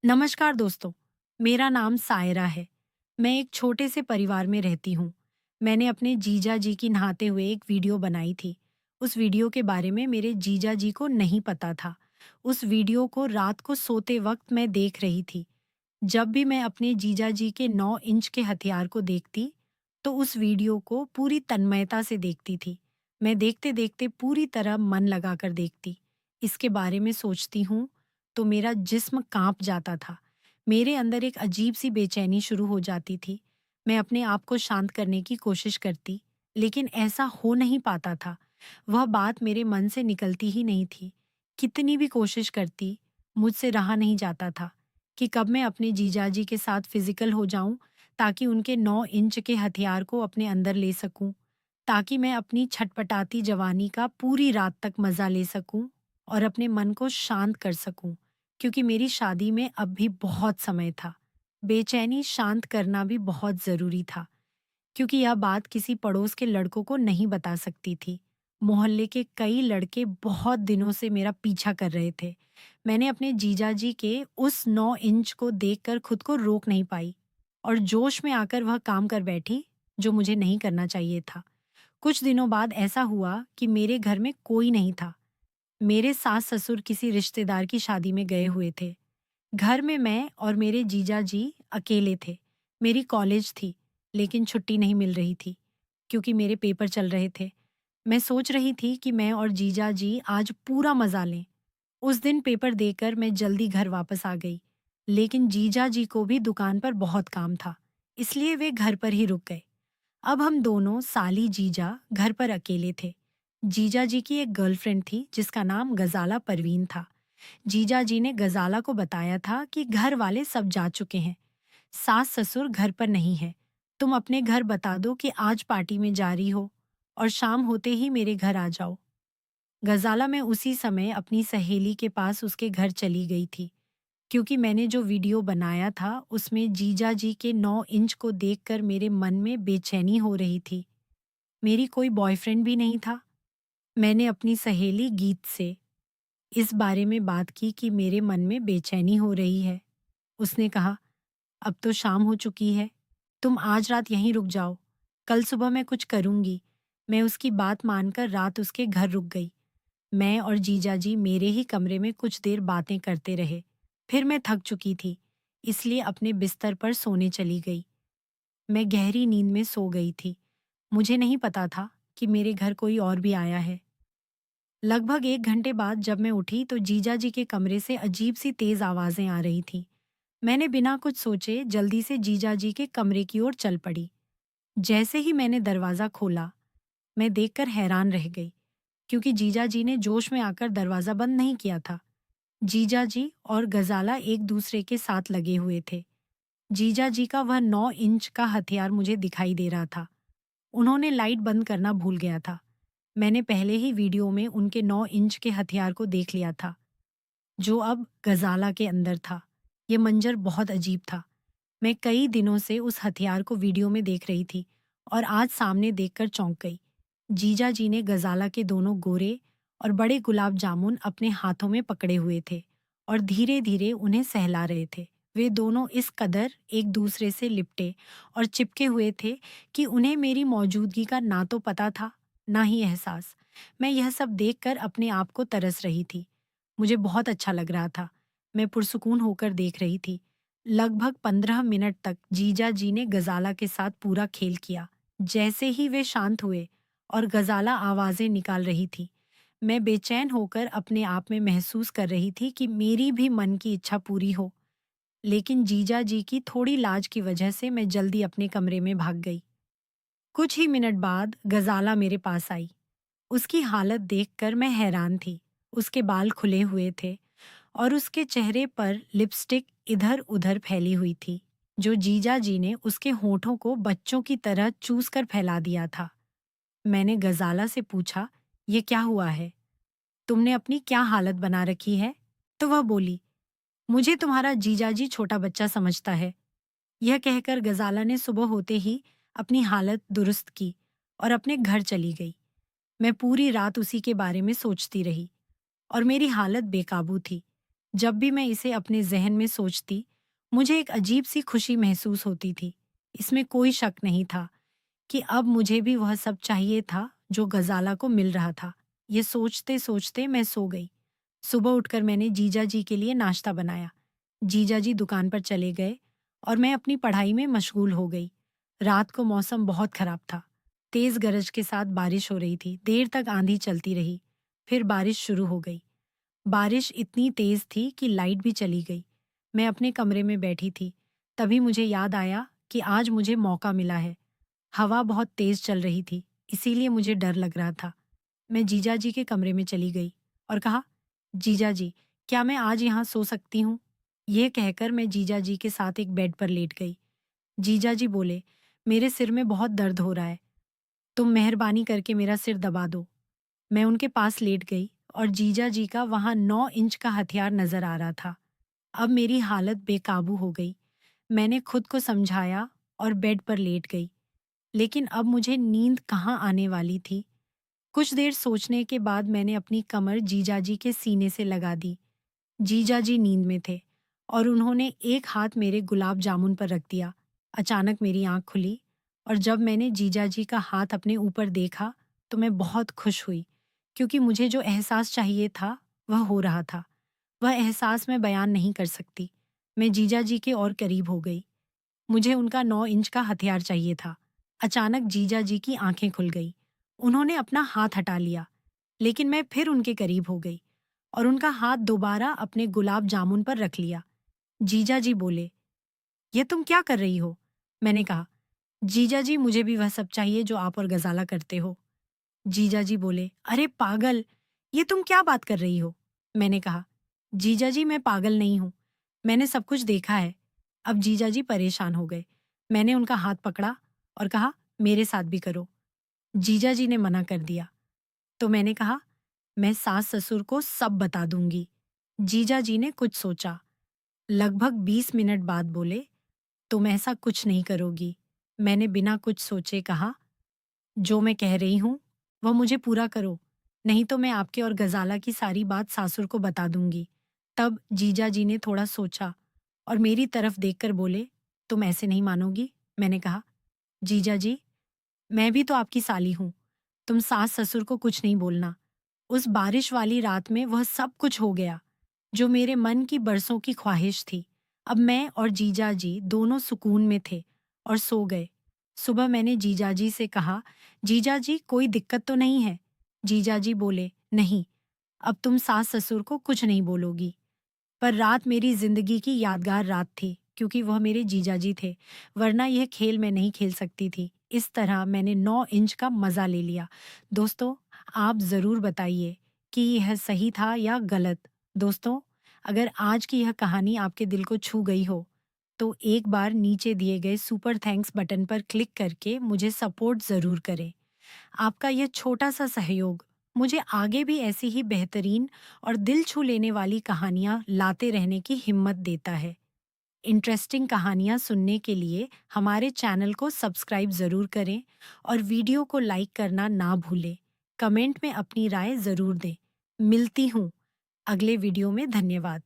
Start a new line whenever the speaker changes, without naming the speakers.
नमस्कार दोस्तों। मेरा नाम सायरा है। मैं एक छोटे से परिवार में रहती हूँ। मैंने अपने जीजा जी की नहाते हुए एक वीडियो बनाई थी। उस वीडियो के बारे में मेरे जीजा जी को नहीं पता था। उस वीडियो को रात को सोते वक्त मैं देख रही थी। जब भी मैं अपने जीजा जी के 9 इंच के हथियार को देखती, तो उस वीडियो को पूरी तन्मयता से देखती थी। मैं देखते देखते पूरी तरह मन लगाकर देखती। इसके बारे में सोचती हूँ तो मेरा जिस्म कांप जाता था। मेरे अंदर एक अजीब सी बेचैनी शुरू हो जाती थी। मैं अपने आप को शांत करने की कोशिश करती, लेकिन ऐसा हो नहीं पाता था। वह बात मेरे मन से निकलती ही नहीं थी। कितनी भी कोशिश करती, मुझसे रहा नहीं जाता था कि कब मैं अपने जीजाजी के साथ फिजिकल हो जाऊं, ताकि उनके 9 इंच के हथियार को अपने अंदर ले सकूं, ताकि मैं अपनी छटपटाती जवानी का पूरी रात तक मजा ले सकूं और अपने मन को शांत कर सकूं, क्योंकि मेरी शादी में अब भी बहुत समय था। बेचैनी शांत करना भी बहुत जरूरी था, क्योंकि यह बात किसी पड़ोस के लड़कों को नहीं बता सकती थी। मोहल्ले के कई लड़के बहुत दिनों से मेरा पीछा कर रहे थे। मैंने अपने जीजाजी के उस 9 इंच को देखकर खुद को रोक नहीं पाई और जोश में आकर वह काम कर बैठी जो मुझे नहीं करना चाहिए था। कुछ दिनों बाद ऐसा हुआ कि मेरे घर में कोई नहीं था। मेरे सास ससुर किसी रिश्तेदार की शादी में गए हुए थे। घर में मैं और मेरे जीजा जी अकेले थे। मेरी कॉलेज थी, लेकिन छुट्टी नहीं मिल रही थी, क्योंकि मेरे पेपर चल रहे थे। मैं सोच रही थी कि मैं और जीजा जी आज पूरा मजा लें। उस दिन पेपर देकर मैं जल्दी घर वापस आ गई, लेकिन जीजा जी को भी दुकान पर बहुत काम था, इसलिए वे घर पर ही रुक गए। अब हम दोनों साली जीजा घर पर अकेले थे। जीजा जी की एक गर्लफ्रेंड थी जिसका नाम गजाला परवीन था। जीजा जी ने गजाला को बताया था कि घर वाले सब जा चुके हैं, सास ससुर घर पर नहीं है। तुम अपने घर बता दो कि आज पार्टी में जा रही हो और शाम होते ही मेरे घर आ जाओ। गजाला में उसी समय अपनी सहेली के पास उसके घर चली गई थी, क्योंकि मैंने जो वीडियो बनाया था उसमें जीजा जी के 9 इंच को देखकर मेरे मन में बेचैनी हो रही थी। मेरी कोई बॉयफ्रेंड भी नहीं था। मैंने अपनी सहेली गीत से इस बारे में बात की कि मेरे मन में बेचैनी हो रही है। उसने कहा, अब तो शाम हो चुकी है, तुम आज रात यहीं रुक जाओ, कल सुबह मैं कुछ करूंगी। मैं उसकी बात मानकर रात उसके घर रुक गई। मैं और जीजाजी मेरे ही कमरे में कुछ देर बातें करते रहे। फिर मैं थक चुकी थी, इसलिए अपने बिस्तर पर सोने चली गई। मैं गहरी नींद में सो गई थी। मुझे नहीं पता था कि मेरे घर कोई और भी आया है। लगभग 1 घंटे बाद जब मैं उठी तो जीजाजी के कमरे से अजीब सी तेज आवाजें आ रही थीं। मैंने बिना कुछ सोचे जल्दी से जीजाजी के कमरे की ओर चल पड़ी। जैसे ही मैंने दरवाजा खोला, मैं देखकर हैरान रह गई, क्योंकि जीजाजी ने जोश में आकर दरवाजा बंद नहीं किया था। जीजाजी और गजाला एक दूसरे के साथ लगे हुए थे। जीजाजी का वह 9 इंच का हथियार मुझे दिखाई दे रहा था। उन्होंने लाइट बंद करना भूल गया था। मैंने पहले ही वीडियो में उनके 9 इंच के हथियार को देख लिया था, जो अब गजाला के अंदर था। ये मंजर बहुत अजीब था। मैं कई दिनों से उस हथियार को वीडियो में देख रही थी और आज सामने देखकर चौंक गई। जीजा जी ने गजाला के दोनों गोरे और बड़े गुलाब जामुन अपने हाथों में पकड़े हुए थे और धीरे धीरे उन्हें सहला रहे थे। वे दोनों इस कदर एक दूसरे से लिपटे और चिपके हुए थे कि उन्हें मेरी मौजूदगी का ना तो पता था, ना ही एहसास। मैं यह सब देखकर अपने आप को तरस रही थी। मुझे बहुत अच्छा लग रहा था। मैं पुरसुकून होकर देख रही थी। लगभग 15 मिनट तक जीजा जी ने गजाला के साथ पूरा खेल किया। जैसे ही वे शांत हुए और गजाला आवाजें निकाल रही थी, मैं बेचैन होकर अपने आप में महसूस कर रही थी कि मेरी भी मन की इच्छा पूरी हो। लेकिन जीजा जी की थोड़ी लाज की वजह से मैं जल्दी अपने कमरे में भाग गई। कुछ ही मिनट बाद गजाला मेरे पास आई। उसकी हालत देखकर मैं हैरान थी। उसके बाल खुले हुए थे और उसके चेहरे पर लिपस्टिक इधर-उधर फैली हुई थी, जो जीजा जी ने उसके होठों को बच्चों की तरह चूस कर फैला दिया था। मैंने गजाला से पूछा, ये क्या हुआ है? तुमने अपनी क्या हालत बना रखी है? तो वह बोली, मुझे तुम्हारा जीजाजी छोटा बच्चा समझता है। यह कहकर गजाला ने सुबह होते ही अपनी हालत दुरुस्त की और अपने घर चली गई। मैं पूरी रात उसी के बारे में सोचती रही और मेरी हालत बेकाबू थी। जब भी मैं इसे अपने ज़हन में सोचती, मुझे एक अजीब-सी खुशी महसूस होती थी। इसमें कोई शक नहीं था कि अब मुझे भी वह सब चाहिए था जो गज़ाला को मिल रहा था। ये सोचते-सोचते मैं सो गई। सुबह उठकर मैंने जीजा जी के लिए नाश्ता बनाया। जीजा जी दुकान पर चले गए और मैं अपनी पढ़ाई में मशगूल हो गई। रात को मौसम बहुत खराब था। तेज़ गरज के साथ बारिश हो रही थी। देर तक आंधी चलती रही। फिर बारिश शुरू हो गई। बारिश इतनी तेज़ थी कि लाइट भी चली गई। मैं अपने कमरे में बैठी थी। तभी मुझे याद आया कि आज मुझे मौका मिला है। हवा बहुत तेज़ चल रही थी, इसीलिए मुझे डर लग रहा था। मैं जीजा जी के कमरे में चली गई और कहा, जीजा जी, क्या मैं आज यहाँ सो सकती हूँ? यह कहकर मैं जीजा जी के साथ एक बेड पर लेट गई। जीजा जी बोले, मेरे सिर में बहुत दर्द हो रहा है, तुम मेहरबानी करके मेरा सिर दबा दो। मैं उनके पास लेट गई और जीजा जी का वहाँ 9 इंच का हथियार नजर आ रहा था। अब मेरी हालत बेकाबू हो गई। मैंने खुद को समझाया और बेड पर लेट गई। लेकिन अब मुझे नींद कहाँ आने वाली थी। कुछ देर सोचने के बाद मैंने अपनी कमर जीजाजी के सीने से लगा दी। जीजाजी नींद में थे और उन्होंने एक हाथ मेरे गुलाब जामुन पर रख दिया। अचानक मेरी आंख खुली और जब मैंने जीजाजी का हाथ अपने ऊपर देखा तो मैं बहुत खुश हुई, क्योंकि मुझे जो एहसास चाहिए था वह हो रहा था। वह एहसास मैं बयान नहीं कर सकती। मैं जीजाजी के और करीब हो गई। मुझे उनका 9 इंच का हथियार चाहिए था। अचानक जीजा जी की आंखें खुल गई। उन्होंने अपना हाथ हटा लिया, लेकिन मैं फिर उनके करीब हो गई और उनका हाथ दोबारा अपने गुलाब जामुन पर रख लिया। जीजा जी बोले, ये तुम क्या कर रही हो? मैंने कहा, जीजा जी, मुझे भी वह सब चाहिए जो आप और गजाला करते हो। जीजा जी बोले, अरे पागल, ये तुम क्या बात कर रही हो? मैंने कहा, जीजा जी, मैं पागल नहीं हूं, मैंने सब कुछ देखा है। अब जीजा जी परेशान हो गए। मैंने उनका हाथ पकड़ा और कहा, मेरे साथ भी करो। जीजा जी ने मना कर दिया। तो मैंने कहा, मैं सास ससुर को सब बता दूंगी। जीजा जी ने कुछ सोचा। लगभग 20 मिनट बाद बोले, तुम ऐसा कुछ नहीं करोगी। मैंने बिना कुछ सोचे कहा, जो मैं कह रही हूँ वह मुझे पूरा करो, नहीं तो मैं आपके और गजाला की सारी बात सासुर को बता दूंगी। तब जीजा जी ने थोड़ा सोचा और मेरी तरफ देखकर बोले, तुम ऐसे नहीं मानोगी? मैंने कहा, जीजा जी, मैं भी तो आपकी साली हूँ। तुम सास ससुर को कुछ नहीं बोलना। उस बारिश वाली रात में वह सब कुछ हो गया जो मेरे मन की बरसों की ख्वाहिश थी। अब मैं और जीजा जी दोनों सुकून में थे और सो गए। सुबह मैंने जीजा जी से कहा, जीजा जी, कोई दिक्कत तो नहीं है? जीजा जी बोले, नहीं, अब तुम सास ससुर को कुछ नहीं बोलोगी। पर रात मेरी जिंदगी की यादगार रात थी, क्योंकि वह मेरे जीजाजी थे, वरना यह खेल मैं नहीं खेल सकती थी। इस तरह मैंने 9 इंच का मजा ले लिया। दोस्तों, आप जरूर बताइए कि यह सही था या गलत। दोस्तों, अगर आज की यह कहानी आपके दिल को छू गई हो तो एक बार नीचे दिए गए सुपर थैंक्स बटन पर क्लिक करके मुझे सपोर्ट जरूर करें। आपका यह छोटा सा सहयोग मुझे आगे भी ऐसी ही बेहतरीन और दिल छू लेने वाली कहानियाँ लाते रहने की हिम्मत देता है। इंटरेस्टिंग कहानियाँ सुनने के लिए हमारे चैनल को सब्सक्राइब ज़रूर करें और वीडियो को लाइक करना ना भूलें। कमेंट में अपनी राय ज़रूर दें। मिलती हूँ अगले वीडियो में। धन्यवाद।